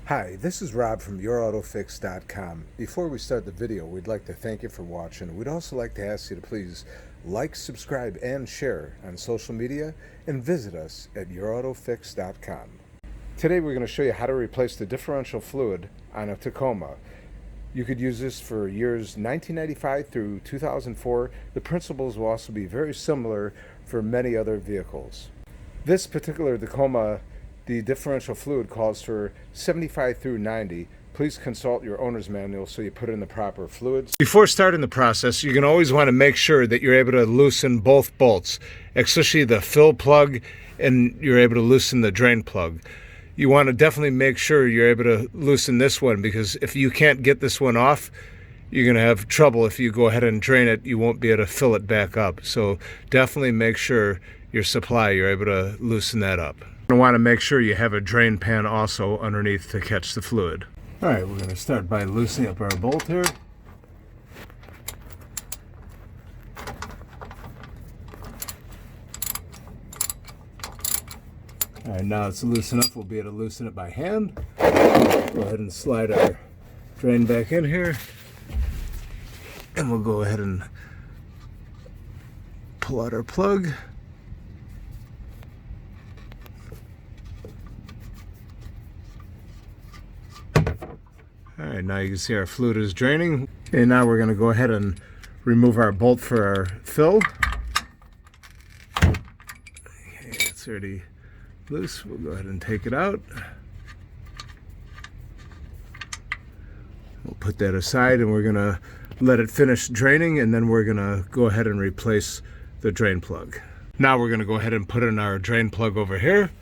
Hi, this is Rob from YourAutoFix.com. Before we start the video, we'd like to thank you for watching. We'd also like to ask you to please like, subscribe, and share on social media, and visit us at YourAutoFix.com. Today we're going to show you how to replace the differential fluid on a Tacoma. You could use this for years 1995 through 2004. The principles will also be very similar for many other vehicles. This particular Tacoma, the differential fluid calls for 75 through 90. Please consult your owner's manual so you put in the proper fluids. Before starting the process, you're going to always want to make sure that you're able to loosen both bolts, especially the fill plug, and you're able to loosen the drain plug. You want to definitely make sure you're able to loosen this one, because if you can't get this one off, you're going to have trouble. If you go ahead and drain it, you won't be able to fill it back up. So definitely make sure your supply, you're able to loosen that up. You want to make sure you have a drain pan also underneath to catch the fluid. All right, we're going to start by loosening up our bolt here. All right, now it's loose enough, we'll be able to loosen it by hand. Go ahead and slide our drain back in here. And we'll go ahead and pull out our plug. All right, now you can see our fluid is draining. Okay, now we're going to go ahead and remove our bolt for our fill. Okay, it's already loose. We'll go ahead and take it out. We'll put that aside and we're going to let it finish draining, and then we're going to go ahead and replace the drain plug. Now we're going to go ahead and put in our drain plug over here.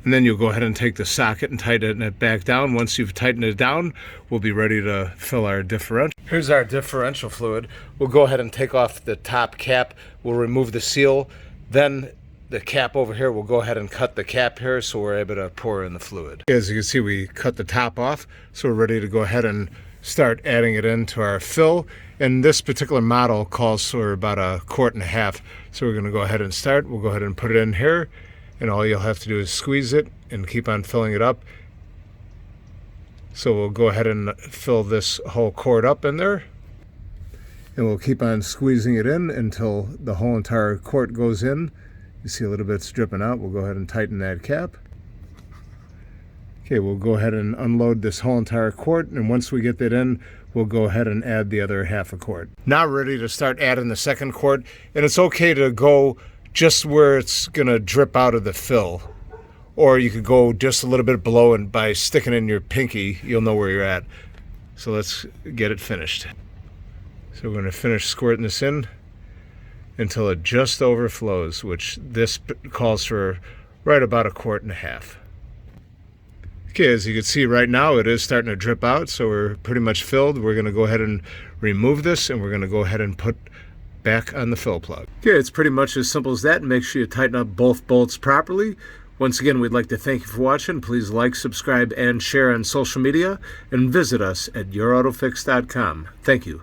And then you'll go ahead and take the socket and tighten it back down. Once you've tightened it down, we'll be ready to fill our differential. Here's our differential fluid. We'll go ahead and take off the top cap. We'll remove the seal. Then the cap over here, we'll go ahead and cut the cap here so we're able to pour in the fluid. As you can see, we cut the top off, so we're ready to go ahead and start adding it into our fill. And this particular model calls for about 1.5 quarts. So we're gonna go ahead and start. We'll go ahead and put it in here. And all you'll have to do is squeeze it and keep on filling it up. So we'll go ahead and fill this whole quart up in there. And we'll keep on squeezing it in until the whole entire quart goes in. You see a little bit's dripping out. We'll go ahead and tighten that cap. Okay, we'll go ahead and unload this whole entire quart. And once we get that in, we'll go ahead and add the other 1/2 quart. Now we're ready to start adding the second quart. And it's okay to go just where it's gonna drip out of the fill, or you could go just a little bit below, and by sticking in your pinky you'll know where you're at. So let's get it finished. So we're gonna finish squirting this in until it just overflows, which this calls for right about 1.5 quarts. Okay, as you can see right now, it is starting to drip out, so we're pretty much filled. We're gonna go ahead and remove this, and we're gonna go ahead and put back on the fill plug. Okay, it's pretty much as simple as that. Make sure you tighten up both bolts properly. Once again, we'd like to thank you for watching. Please like, subscribe, and share on social media, and visit us at YourAutoFix.com. Thank you.